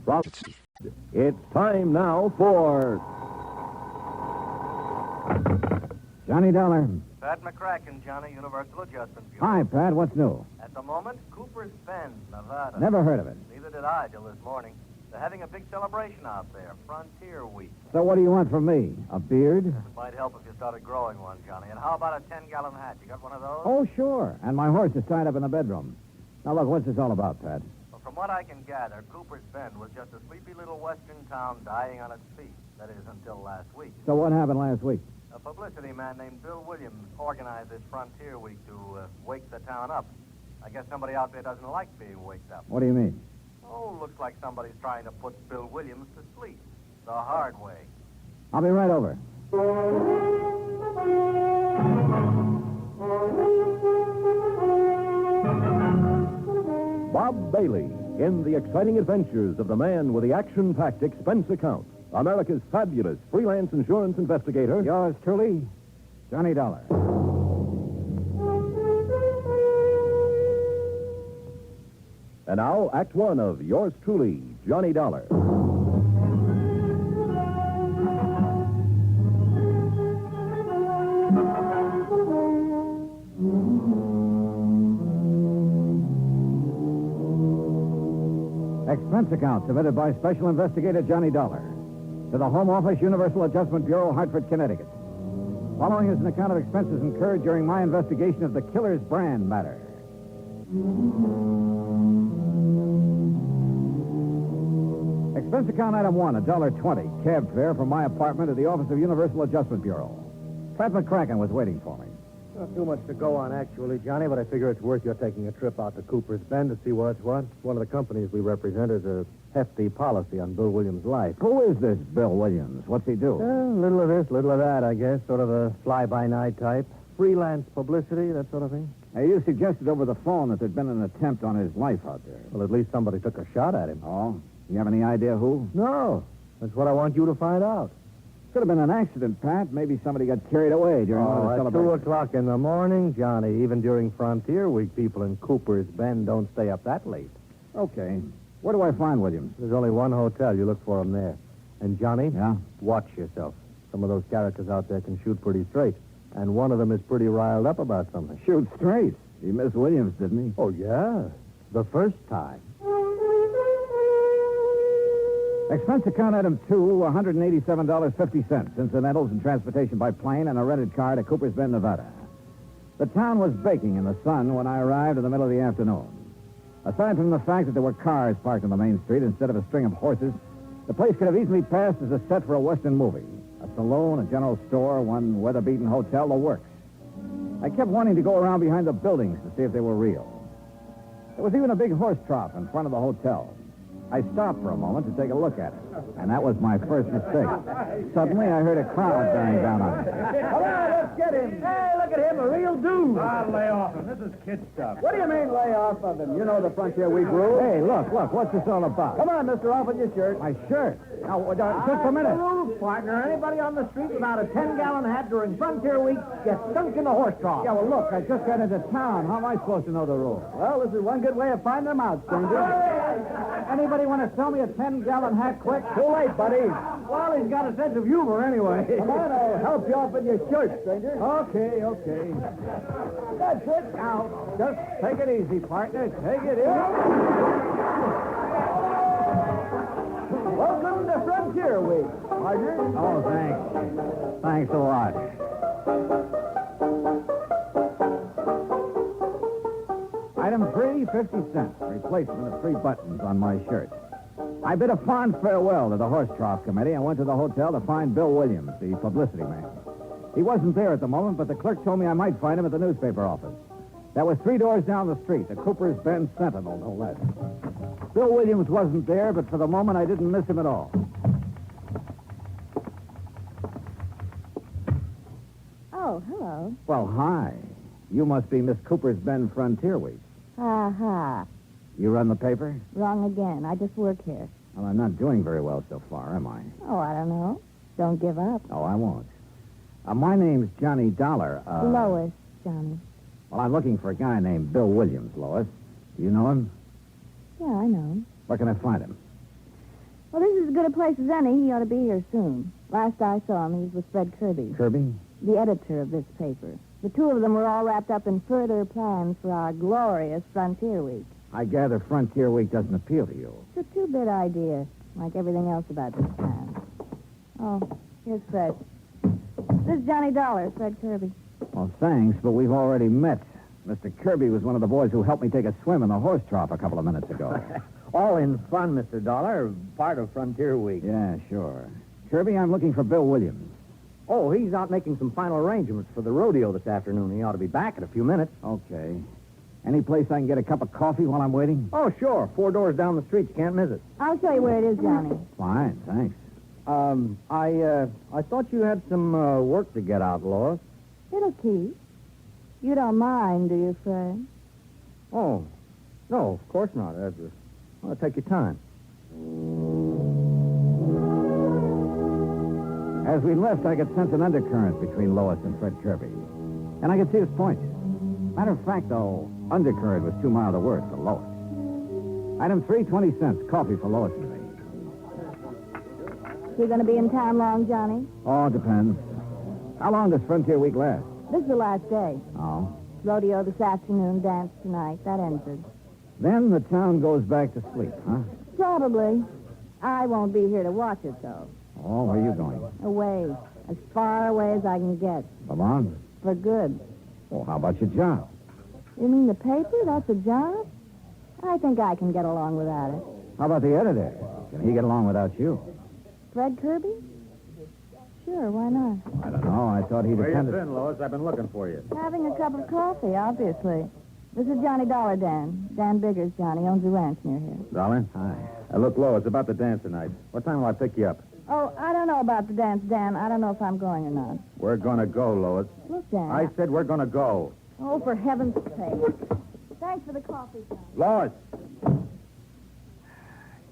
It's time now for Johnny Dollar. Pat McCracken, Johnny, Universal Adjustment Bureau. Hi, Pat. What's new? At the moment, Cooper's Bend, Nevada. Never heard of it. Neither did I till this morning. They're having a big celebration out there, Frontier Week. So what do you want from me? A beard? It might help if you started growing one, Johnny. And how about a 10-gallon hat? You got one of those? Oh, sure. And my horse is tied up in the bedroom. Now, look, what's this all about, Pat? Well, from what I can gather, Cooper's Bend was just a sleepy little western town dying on its feet. That is, until last week. So what happened last week? A publicity man named Bill Williams organized this Frontier Week to wake the town up. I guess somebody out there doesn't like being waked up. What do you mean? Oh, looks like somebody's trying to put Bill Williams to sleep. The hard way. I'll be right over. Bob Bailey in the exciting adventures of the man with the action-packed expense account. America's fabulous freelance insurance investigator. Yours truly, Johnny Dollar. And now, Act One of yours truly, Johnny Dollar. Expense account submitted by Special Investigator Johnny Dollar to the Home Office, Universal Adjustment Bureau, Hartford, Connecticut. Following is an account of expenses incurred during my investigation of the killer's brand matter. Expense account item one, $1.20, cab fare from my apartment to the office of Universal Adjustment Bureau. Pat McCracken was waiting for me. Not too much to go on, actually, Johnny, but I figure it's worth your taking a trip out to Cooper's Bend to see what's what. One of the companies we represent has a hefty policy on Bill Williams' life. Who is this Bill Williams? What's he do? Little of this, little of that, I guess. Sort of a fly-by-night type. Freelance publicity, that sort of thing. Hey, you suggested over the phone that there'd been an attempt on his life out there. Well, at least somebody took a shot at him. Oh? You have any idea who? No. That's what I want you to find out. Could have been an accident, Pat. Maybe somebody got carried away during one of the at 2 celebrations. o'clock in the morning, Johnny. Even during Frontier Week, people in Cooper's Bend don't stay up that late. Okay. Where do I find Williams? There's only one hotel. You look for him there. And, Johnny? Yeah? Watch yourself. Some of those characters out there can shoot pretty straight. And one of them is pretty riled up about something. Shoot straight. He missed Williams, didn't he? Oh, yeah. The first time. Expense account item 2, $187.50. Incidentals and transportation by plane and a rented car to Cooper's Bend, Nevada. The town was baking in the sun when I arrived in the middle of the afternoon. Aside from the fact that there were cars parked on the main street instead of a string of horses, the place could have easily passed as a set for a Western movie. A saloon, a general store, one weather-beaten hotel, the works. I kept wanting to go around behind the buildings to see if they were real. There was even a big horse trough in front of the hotel. I stopped for a moment to take a look at it, and that was my first mistake. Suddenly, I heard a crowd bearing down on me. Come on, let's get him. Hey, look at him, a real dude. Lay off him. This is kid stuff. What do you mean, lay off of him? You know the Frontier Week rule. Hey, look, what's this all about? Come on, mister, off with your shirt. My shirt. Now, just a minute. The rules, partner. Anybody on the street without a 10-gallon hat during Frontier Week gets sunk in the horse trough. Yeah, well, look, I just got into town. How am I supposed to know the rules? Well, this is one good way of finding them out, stranger. Anybody want to sell me a 10-gallon hat quick? Too late, buddy. Well, he's got a sense of humor anyway. Come on, I'll help you off with your shirt, stranger. Okay. That's it. Now, Just take it easy, partner. Take it easy. welcome to Frontier Week, partner. Oh, thanks. Thanks a lot. Item 3, 50 cents. Replacement of 3 buttons on my shirt. I bid a fond farewell to the horse trough committee and went to the hotel to find Bill Williams, the publicity man. He wasn't there at the moment, but the clerk told me I might find him at the newspaper office. That was 3 doors down the street, the Cooper's Bend Sentinel, no less. Bill Williams wasn't there, but for the moment I didn't miss him at all. Oh, hello. Well, hi. You must be Miss Cooper's Bend Frontier Week. Ha. You run the paper? Wrong again. I just work here. Well, I'm not doing very well so far, am I? Oh, I don't know. Don't give up. Oh, I won't. My name's Johnny Dollar. Lois, Johnny. Well, I'm looking for a guy named Bill Williams, Lois. Do you know him? Yeah, I know him. Where can I find him? Well, this is as good a place as any. He ought to be here soon. Last I saw him, he was with Fred Kirby, Kirby? the editor of this paper. The two of them were all wrapped up in further plans for our glorious Frontier Week. I gather Frontier Week doesn't appeal to you. It's a two-bit idea, like everything else about this town. Oh, here's Fred. This is Johnny Dollar, Fred Kirby. Well, thanks, but we've already met. Mr. Kirby was one of the boys who helped me take a swim in the horse trough a couple of minutes ago. All in fun, Mr. Dollar. Part of Frontier Week. Yeah, sure. Kirby, I'm looking for Bill Williams. Oh, he's out making some final arrangements for the rodeo this afternoon. He ought to be back in a few minutes. Okay. Any place I can get a cup of coffee while I'm waiting? Oh, sure. 4 doors down the street. You can't miss it. I'll show you where it is, Johnny. Fine, thanks. I thought you had some work to get out, Lois. It'll keep. You don't mind, do you, Fred? Oh, no, of course not. Take your time. As we left, I could sense an undercurrent between Lois and Fred Kirby. And I could see his point. Matter of fact, though, undercurrent was too mild a word for Lois. Item 3, 20 cents. Coffee for Lois and me. You going to be in town long, Johnny? Oh, it depends. How long does Frontier Week last? This is the last day. Oh. Rodeo this afternoon, dance tonight. That ends it. Then the town goes back to sleep, huh? Probably. I won't be here to watch it, though. Oh, where are you going? Away. As far away as I can get. Come on. For good. Well, how about your job? You mean the paper? That's a job? I think I can get along without it. How about the editor? Can he get along without you? Fred Kirby? Sure, why not? I don't know. I thought he'd Where you attended... been, Lois? I've been looking for you. Having a cup of coffee, obviously. This is Johnny Dollar, Dan. Dan Biggers, Johnny. Owns a ranch near here. Darling? Hi. Look, Lois, about the dance tonight. What time will I pick you up? Oh, I don't know about the dance, Dan. I don't know if I'm going or not. We're gonna go, Lois. Look, Dan. I said we're gonna go. Oh, for heaven's sake. Thanks for the coffee, Johnny. Lois!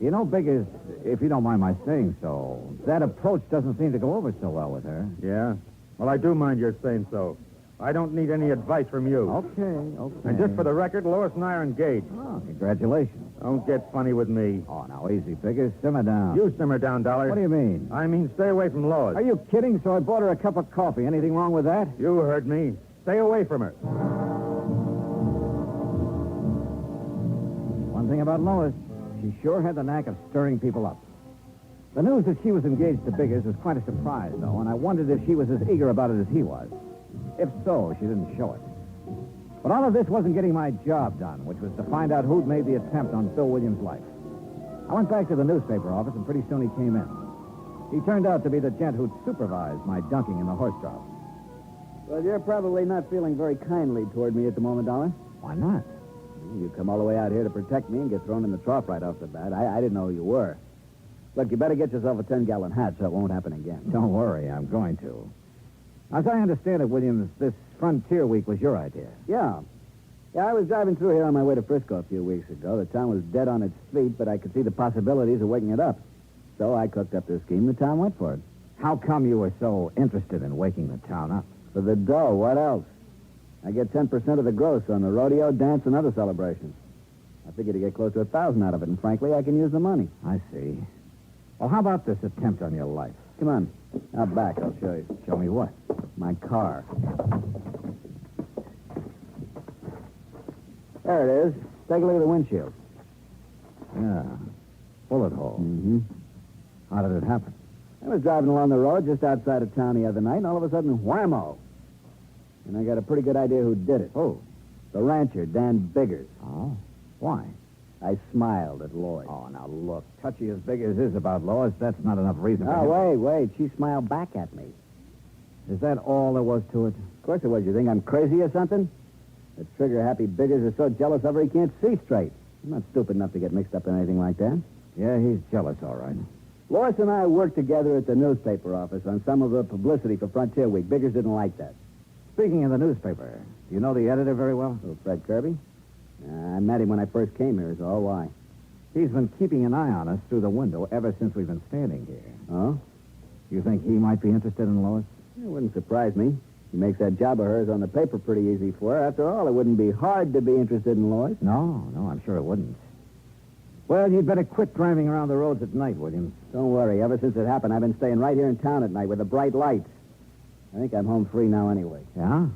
You know, Biggers, if you don't mind my saying so, that approach doesn't seem to go over so well with her. Yeah? Well, I do mind your saying so. I don't need any advice from you. Okay. And just for the record, Lois and I are engaged. Oh, congratulations. Don't get funny with me. Oh, now, easy, Biggers. Simmer down. You simmer down, Dollar. What do you mean? I mean, stay away from Lois. Are you kidding? So I bought her a cup of coffee. Anything wrong with that? You heard me. Stay away from her. One thing about Lois, she sure had the knack of stirring people up. The news that she was engaged to Biggers was quite a surprise, though, and I wondered if she was as eager about it as he was. If so, she didn't show it. But all of this wasn't getting my job done, which was to find out who'd made the attempt on Bill Williams' life. I went back to the newspaper office, and pretty soon he came in. He turned out to be the gent who'd supervised my dunking in the horse trough. Well, you're probably not feeling very kindly toward me at the moment, Dollar. Why not? You come all the way out here to protect me and get thrown in the trough right off the bat. I didn't know who you were. Look, you better get yourself a 10-gallon hat so it won't happen again. Don't worry, I'm going to. As I understand it, Williams, this Frontier Week was your idea. Yeah, I was driving through here on my way to Frisco a few weeks ago. The town was dead on its feet, but I could see the possibilities of waking it up. So I cooked up this scheme. The town went for it. How come you were so interested in waking the town up? For the dough, what else? I get 10% of the gross on the rodeo, dance, and other celebrations. I figured to get close to 1,000 out of it, and frankly, I can use the money. I see. Well, how about this attempt on your life? Come on, out back, I'll show you. Show me what? My car. There it is. Take a look at the windshield. Yeah. Bullet hole. Mm-hmm. How did it happen? I was driving along the road just outside of town the other night, and all of a sudden, whammo. And I got a pretty good idea who did it. Oh. The rancher, Dan Biggers. Oh? Why? I smiled at Lloyd. Oh, now look, touchy as big as is about Lois, that's not enough reason for Oh, him. wait. She smiled back at me. Is that all there was to it? Of course it was. You think I'm crazy or something? The trigger-happy Biggers is so jealous of her he can't see straight. I'm not stupid enough to get mixed up in anything like that. Yeah, he's jealous, all right. Lois and I worked together at the newspaper office on some of the publicity for Frontier Week. Biggers didn't like that. Speaking of the newspaper, do you know the editor very well? Oh, Fred Kirby? I met him when I first came here, is all. Why? He's been keeping an eye on us through the window ever since we've been standing here. Oh? You think he might be interested in Lois? It wouldn't surprise me. He makes that job of hers on the paper pretty easy for her. After all, it wouldn't be hard to be interested in Lois. No, I'm sure it wouldn't. Well, you'd better quit driving around the roads at night, Williams. Don't worry. Ever since it happened, I've been staying right here in town at night with the bright lights. I think I'm home free now anyway. Yeah?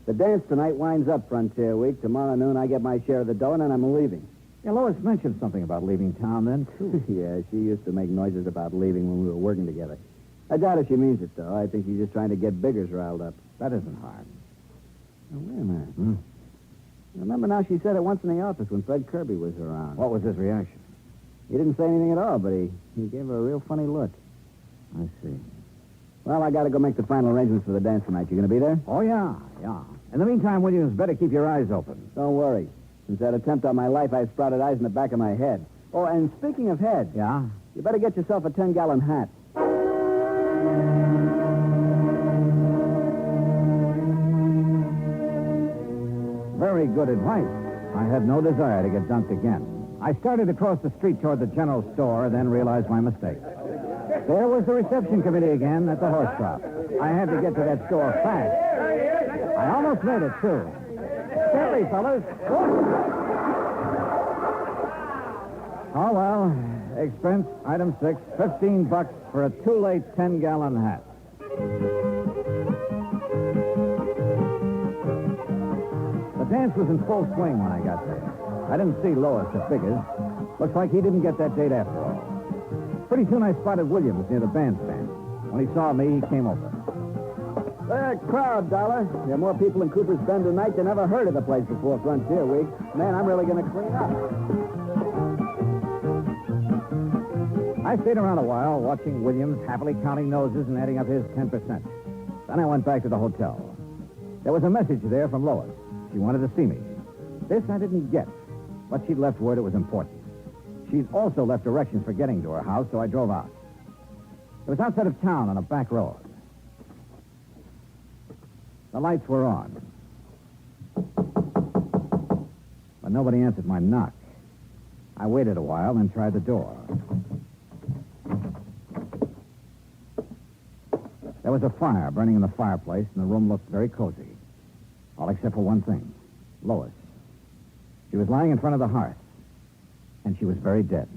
The dance tonight winds up Frontier Week. Tomorrow noon, I get my share of the dough, and then I'm leaving. Yeah, Lois mentioned something about leaving town then, too. Yeah, she used to make noises about leaving when we were working together. I doubt if she means it, though. I think she's just trying to get Biggers riled up. That isn't hard. Now, wait a minute. Remember now, she said it once in the office when Fred Kirby was around. What was his reaction? He didn't say anything at all, but he gave her a real funny look. I see. Well, I got to go make the final arrangements for the dance tonight. You going to be there? Oh, yeah. In the meantime, Williams, better keep your eyes open. Don't worry. Since that attempt on my life, I've sprouted eyes in the back of my head. Oh, and speaking of head... Yeah? You better get yourself a 10-gallon hat. Very good advice. I had no desire to get dunked again. I started across the street toward the general store, then realized my mistake. There was the reception committee again at the horse shop. I had to get to that store fast. I almost made it, too. Steady, fellas. Oh, well. Expense, item 6, $15 for a too-late 10-gallon hat. The dance was in full swing when I got there. I didn't see Lois at Biggers. Looks like he didn't get that date after all. Pretty soon I spotted Williams near the bandstand. When he saw me, he came over. The crowd, Dollar. There are more people in Cooper's Bend tonight than ever heard of the place before Frontier Week. Man, I'm really going to clean up. I stayed around a while, watching Williams happily counting noses and adding up his 10%. Then I went back to the hotel. There was a message there from Lois. She wanted to see me. This I didn't get, but she'd left word it was important. She'd also left directions for getting to her house, so I drove out. It was outside of town on a back road. The lights were on. But nobody answered my knock. I waited a while, then tried the door. There was a fire burning in the fireplace, and the room looked very cozy. All except for one thing. Lois. She was lying in front of the hearth, and she was very dead.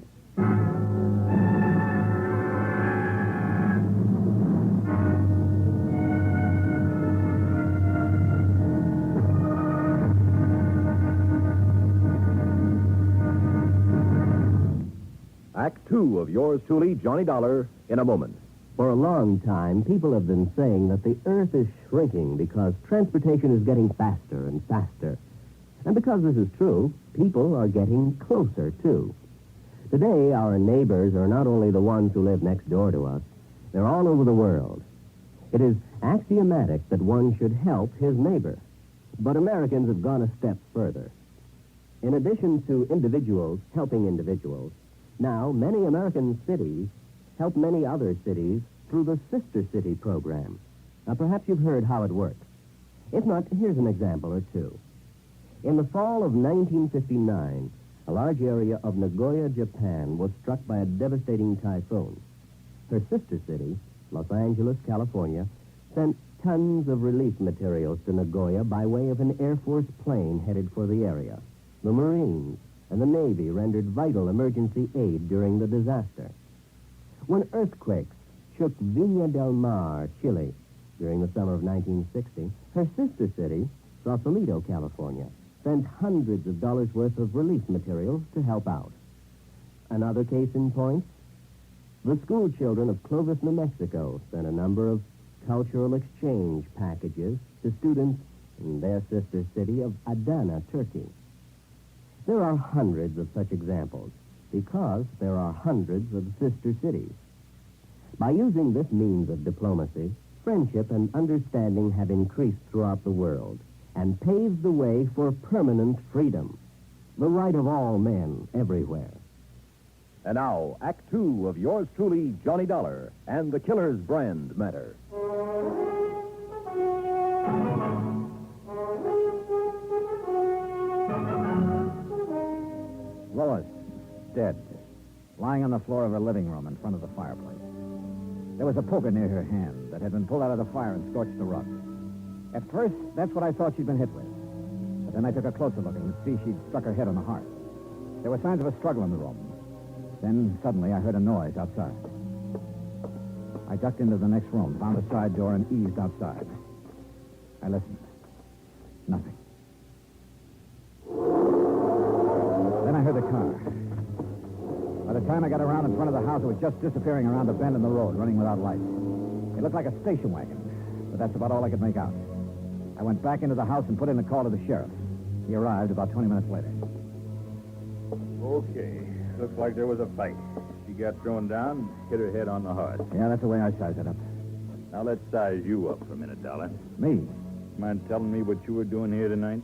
Act 2 of yours truly, Johnny Dollar, in a moment. For a long time, people have been saying that the Earth is shrinking because transportation is getting faster and faster. And because this is true, people are getting closer, too. Today, our neighbors are not only the ones who live next door to us, they're all over the world. It is axiomatic that one should help his neighbor. But Americans have gone a step further. In addition to individuals helping individuals, now many American cities help many other cities through the Sister City program. Now, perhaps you've heard how it works. If not, here's an example or two. In the fall of 1959, a large area of Nagoya, Japan, was struck by a devastating typhoon. Her sister city, Los Angeles, California, sent tons of relief materials to Nagoya by way of an Air Force plane headed for the area. The Marines and the Navy rendered vital emergency aid during the disaster. When earthquakes shook Viña del Mar, Chile, during the summer of 1960, her sister city, Sausalito, California, sent hundreds of dollars worth of relief materials to help out. Another case in point, the school children of Clovis, New Mexico, sent a number of cultural exchange packages to students in their sister city of Adana, Turkey. There are hundreds of such examples because there are hundreds of sister cities. By using this means of diplomacy, friendship and understanding have increased throughout the world and paved the way for permanent freedom, the right of all men everywhere. And now, Act 2 of yours truly, Johnny Dollar, and the Killer's Brand matter. Lois, dead, lying on the floor of her living room in front of the fireplace. There was a poker near her hand that had been pulled out of the fire and scorched the rug. At first, that's what I thought she'd been hit with. But then I took a closer look and could see she'd struck her head on the hearth. There were signs of a struggle in the room. Then, suddenly, I heard a noise outside. I ducked into the next room, found a side door, and eased outside. I listened. Nothing. Then I heard the car. By the time I got around in front of the house, it was just disappearing around a bend in the road, running without lights. It looked like a station wagon, but that's about all I could make out. I went back into the house and put in a call to the sheriff. He arrived about 20 minutes later. Okay. Looks like there was a fight. She got thrown down, hit her head on the heart. Yeah, that's the way I sized it up. Now let's size you up for a minute, Dollar. Me? Mind telling me what you were doing here tonight?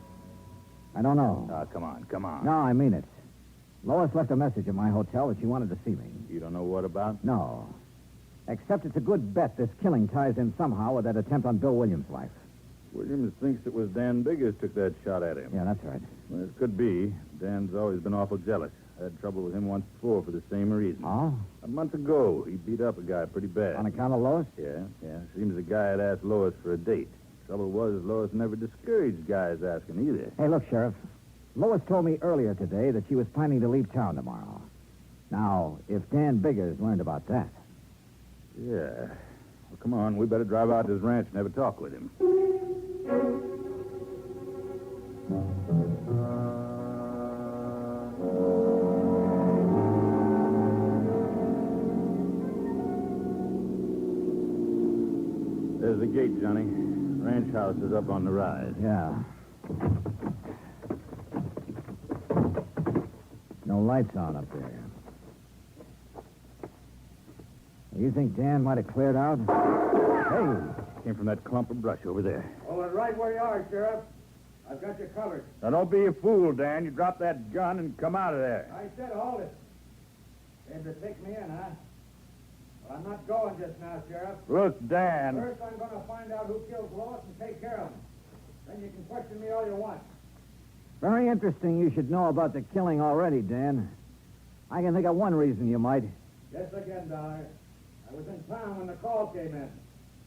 I don't know. Ah, come on. No, I mean it. Lois left a message at my hotel that she wanted to see me. You don't know what about? No. Except it's a good bet this killing ties in somehow with that attempt on Bill Williams' life. Williams thinks it was Dan Biggers took that shot at him. Yeah, that's right. Well, it could be. Dan's always been awful jealous. I had trouble with him once before for the same reason. Oh? A month ago, he beat up a guy pretty bad. On account of Lois? Yeah. Seems the guy had asked Lois for a date. Trouble was, Lois never discouraged guys asking either. Hey, look, Sheriff. Lois told me earlier today that she was planning to leave town tomorrow. Now, if Dan Biggers learned about that... Yeah. Well, come on. We better drive out to his ranch and have a talk with him. There's the gate, Johnny. Ranch house is up on the rise. Yeah. No lights on up there. You think Dan might have cleared out? Hey! Came from that clump of brush over there. Hold it right where you are, Sheriff. I've got you covered. Now, don't be a fool, Dan. You drop that gun and come out of there. I said hold it. Came to take me in, huh? Well, I'm not going just now, Sheriff. Look, Dan. First, I'm going to find out who killed Lois and take care of him. Then you can question me all you want. Very interesting you should know about the killing already, Dan. I can think of one reason you might. Guess again, Dollar. I was in town when the call came in.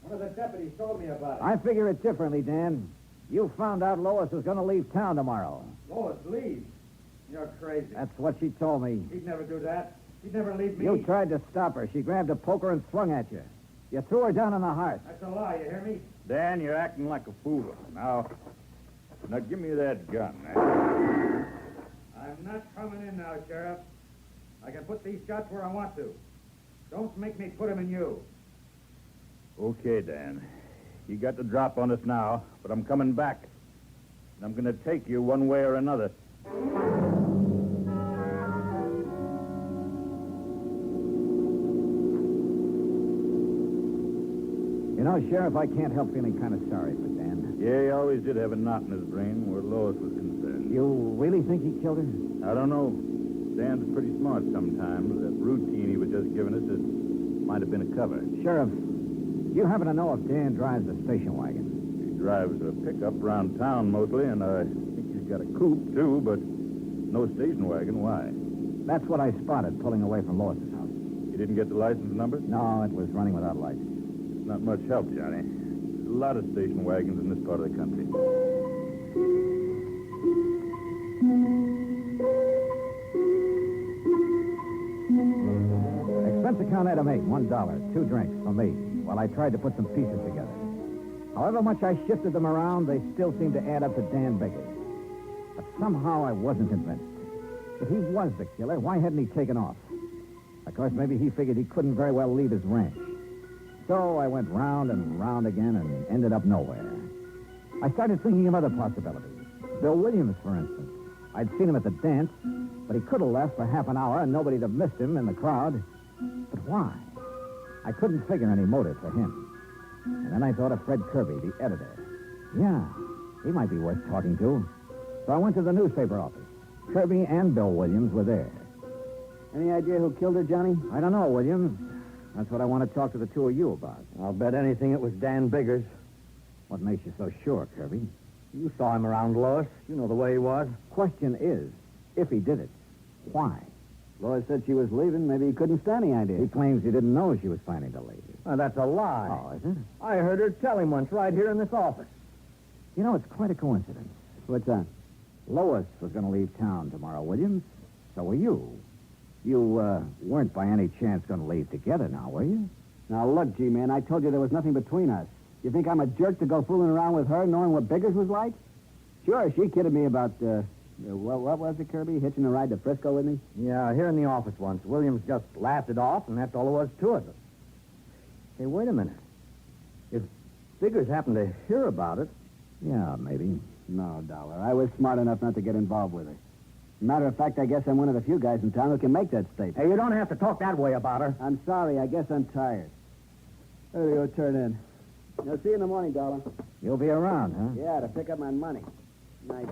One of the deputies told me about it. I figure it differently, Dan. You found out Lois was going to leave town tomorrow. Lois, leave. You're crazy. That's what she told me. She'd never do that. She'd never leave me. You tried to stop her. She grabbed a poker and swung at you. You threw her down in the heart. That's a lie, you hear me? Dan, you're acting like a fool. Now give me that gun. I'm not coming in now, Sheriff. I can put these shots where I want to. Don't make me put them in you. Okay, Dan. You got the drop on us now, but I'm coming back. And I'm going to take you one way or another. You know, Sheriff, I can't help feeling kind of sorry for Dan. Yeah, he always did have a knot in his brain where Lois was concerned. You really think he killed her? I don't know. Dan's pretty smart sometimes. That routine he was just giving us, it might have been a cover. Sheriff, you happen to know if Dan drives a station wagon? He drives a pickup around town mostly, and I think he's got a coupe, too, but no station wagon. Why? That's what I spotted pulling away from Lois's house. You didn't get the license number? No, it was running without lights. Not much help, Johnny. There's a lot of station wagons in this part of the country. Expense account item 8, $1, 2 drinks for me, while I tried to put some pieces together. However much I shifted them around, they still seemed to add up to Dan Biggers. But somehow I wasn't convinced. If he was the killer, why hadn't he taken off? Of course, maybe he figured he couldn't very well leave his ranch. So I went round and round again and ended up nowhere. I started thinking of other possibilities. Bill Williams, for instance. I'd seen him at the dance, but he could have left for half an hour and nobody'd have missed him in the crowd. But why? I couldn't figure any motive for him. And then I thought of Fred Kirby, the editor. Yeah, he might be worth talking to. So I went to the newspaper office. Kirby and Bill Williams were there. Any idea who killed her, Johnny? I don't know, Williams. That's what I want to talk to the two of you about. I'll bet anything it was Dan Biggers. What makes you so sure, Kirby? You saw him around Lois. You know the way he was. Question is, if he did it, why? Lois said she was leaving. Maybe he couldn't stand the idea. He claims he didn't know she was planning to leave. That's a lie. Oh, is it? I heard her tell him once right here in this office. You know, it's quite a coincidence. What's that? Lois was going to leave town tomorrow, Williams. So were you. You weren't by any chance going to leave together now, were you? Now, look, G-Man, I told you there was nothing between us. You think I'm a jerk to go fooling around with her knowing what Biggers was like? Sure, she kidded me about, what was it, Kirby? Hitching a ride to Frisco with me? Yeah, here in the office once. Williams just laughed it off, and that's all there was to it. Hey, wait a minute. If Biggers happened to hear about it... Yeah, maybe. No, Dollar. I was smart enough not to get involved with her. Matter of fact, I guess I'm one of the few guys in town who can make that statement. Hey, you don't have to talk that way about her. I'm sorry. I guess I'm tired. There you go, turn in. I'll see you in the morning, Dollar. You'll be around, huh? Yeah, to pick up my money. Night.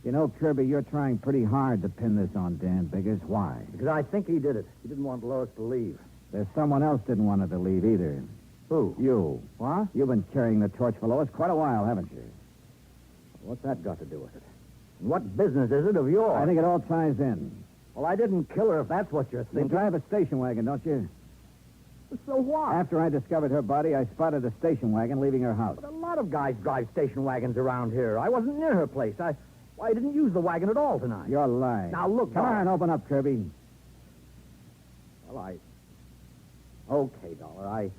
You know, Kirby, you're trying pretty hard to pin this on Dan Biggers. Why? Because I think he did it. He didn't want Lois to leave. There's someone else didn't want her to leave either. Who? You. What? You've been carrying the torch for Lois quite a while, haven't you? What's that got to do with it? And what business is it of yours? I think it all ties in. Well, I didn't kill her if that's what you're You thinking. drive a station wagon, don't you? So what? After I discovered her body, I spotted a station wagon leaving her house. But a lot of guys drive station wagons around here. I wasn't near her place. I didn't use the wagon at all tonight. You're lying. Now, look, Come Dollar. on, open up, Kirby. Well, Okay, Dollar.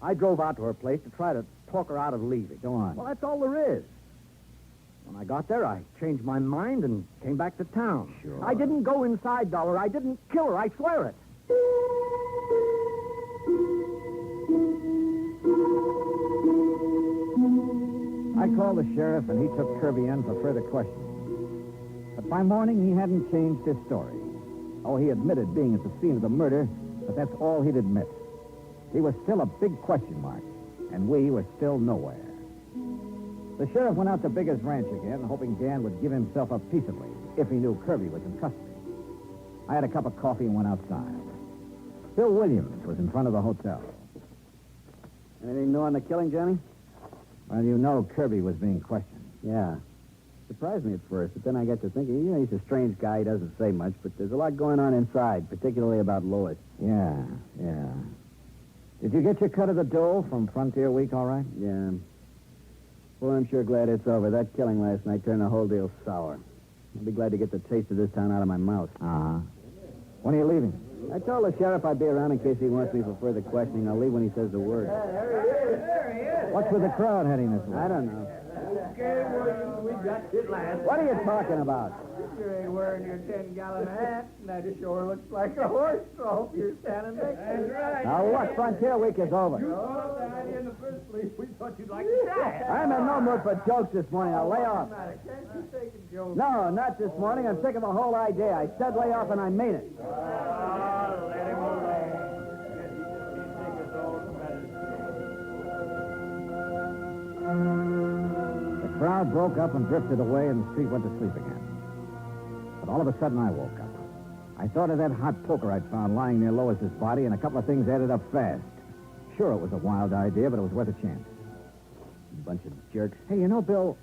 I drove out to her place to try to talk her out of leaving. Go on. Well, that's all there is. When I got there, I changed my mind and came back to town. Sure. I didn't go inside, Dollar. I didn't kill her. I swear it. I called the sheriff, and he took Kirby in for further questioning. But by morning, he hadn't changed his story. Oh, he admitted being at the scene of the murder, but that's all he'd admit. He was still a big question mark, and we were still nowhere. The sheriff went out to Biggers Ranch again, hoping Dan would give himself up peaceably if he knew Kirby was in custody. I had a cup of coffee and went outside. Bill Williams was in front of the hotel. Anything new on the killing, Johnny? Well, you know Kirby was being questioned. Yeah. Surprised me at first, but then I got to thinking, he's a strange guy. He doesn't say much, but there's a lot going on inside, particularly about Lois. Yeah. Did you get your cut of the dough from Frontier Week all right? Yeah. Well, I'm sure glad it's over. That killing last night turned the whole deal sour. I'll be glad to get the taste of this town out of my mouth. Uh-huh. When are you leaving? I told the sheriff I'd be around in case he wants me for further questioning. I'll leave when he says the word. What's with the crowd heading this way? I don't know. Okay, Williams, we got it last. What are you talking about? You ain't wearing your 10-gallon hat. That sure looks like a horse trough you're standing next to. That's right. Now, look, Frontier Week is over. You thought the idea in the first place. We thought you'd like to die. I'm in no mood for jokes this morning. I'll lay off. Can't you take a joke? No, not this morning. I'm sick of the whole idea. I said lay off, and I mean it. Let him alone. Guess he just can't take us all to medicine. The crowd broke up and drifted away, and the street went to sleep again. But all of a sudden, I woke up. I thought of that hot poker I'd found lying near Lois's body, and a couple of things added up fast. Sure, it was a wild idea, but it was worth a chance. Bunch of jerks. Hey, you know, Bill,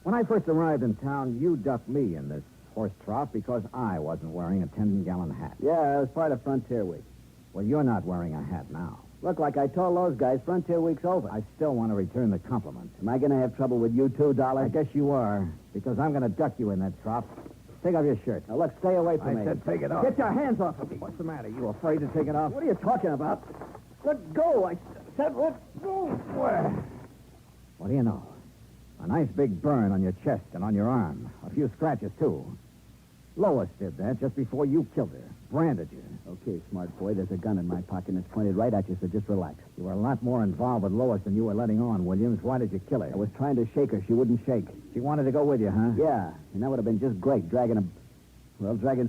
when I first arrived in town, you ducked me in this horse trough because I wasn't wearing a 10-gallon hat. Yeah, it was part of Frontier Week. Well, you're not wearing a hat now. Look, like I told those guys, Frontier Week's over. I still want to return the compliment. Am I going to have trouble with you too, Dollar? I guess you are, because I'm going to duck you in that trough. Take off your shirt. Now, look, stay away from I me. said take it off. Get your hands off of me. What's the matter? You afraid to take it off? What are you talking about? Let go. I said let go. Where? What do you know? A nice big burn on your chest and on your arm. A few scratches, too. Lois did that just before you killed her. Branded you. Okay, smart boy, there's a gun in my pocket and it's pointed right at you, so just relax. You were a lot more involved with Lois than you were letting on, Williams. Why did you kill her? I was trying to shake her. She wouldn't shake. She wanted to go with you, huh? Yeah, and that would have been just great, dragging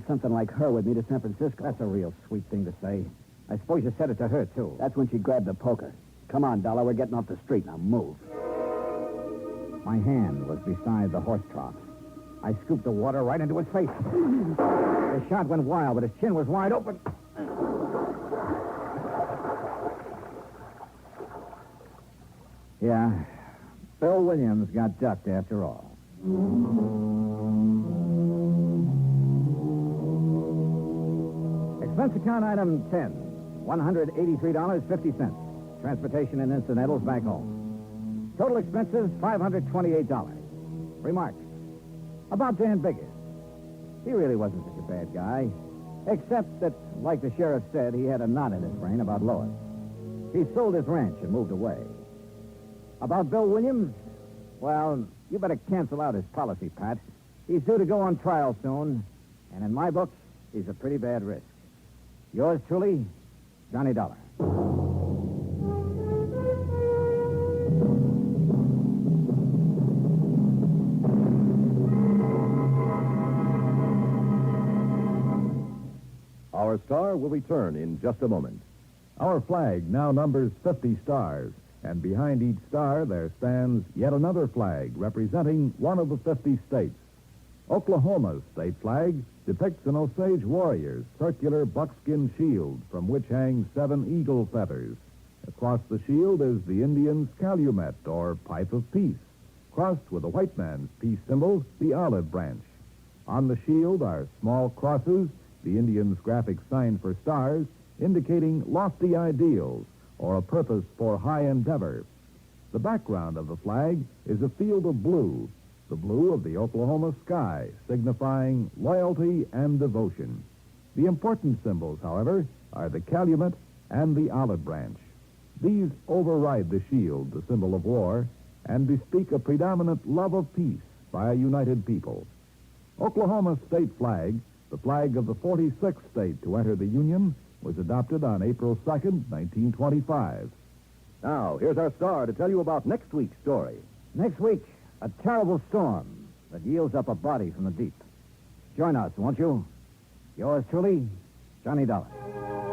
something like her with me to San Francisco. That's a real sweet thing to say. I suppose you said it to her, too. That's when she grabbed the poker. Come on, Dollar, we're getting off the street. Now move. My hand was beside the horse trough. I scooped the water right into his face. The shot went wild, but his chin was wide open. Yeah, Bill Williams got ducked after all. Expense account item 10, $183.50. Transportation and incidentals back home. Total expenses, $528. Remarks. About Dan Biggers. He really wasn't such a bad guy. Except that, like the sheriff said, he had a knot in his brain about Lois. He sold his ranch and moved away. About Bill Williams, well, you better cancel out his policy, Pat. He's due to go on trial soon, and in my book, he's a pretty bad risk. Yours truly, Johnny Dollar. Our star will return in just a moment. Our flag now numbers 50 stars, and behind each star there stands yet another flag representing one of the 50 states. Oklahoma's state flag depicts an Osage warrior's circular buckskin shield from which hang 7 eagle feathers. Across the shield is the Indian's calumet, or pipe of peace, crossed with a white man's peace symbol, the olive branch. On the shield are small crosses, the Indian's graphic sign for stars, indicating lofty ideals or a purpose for high endeavor. The background of the flag is a field of blue, the blue of the Oklahoma sky, signifying loyalty and devotion. The important symbols, however, are the calumet and the olive branch. These override the shield, the symbol of war, and bespeak a predominant love of peace by a united people. Oklahoma's state flag, the flag of the 46th state to enter the Union, was adopted on April 2nd, 1925. Now, here's our star to tell you about next week's story. Next week, a terrible storm that yields up a body from the deep. Join us, won't you? Yours truly, Johnny Dollar.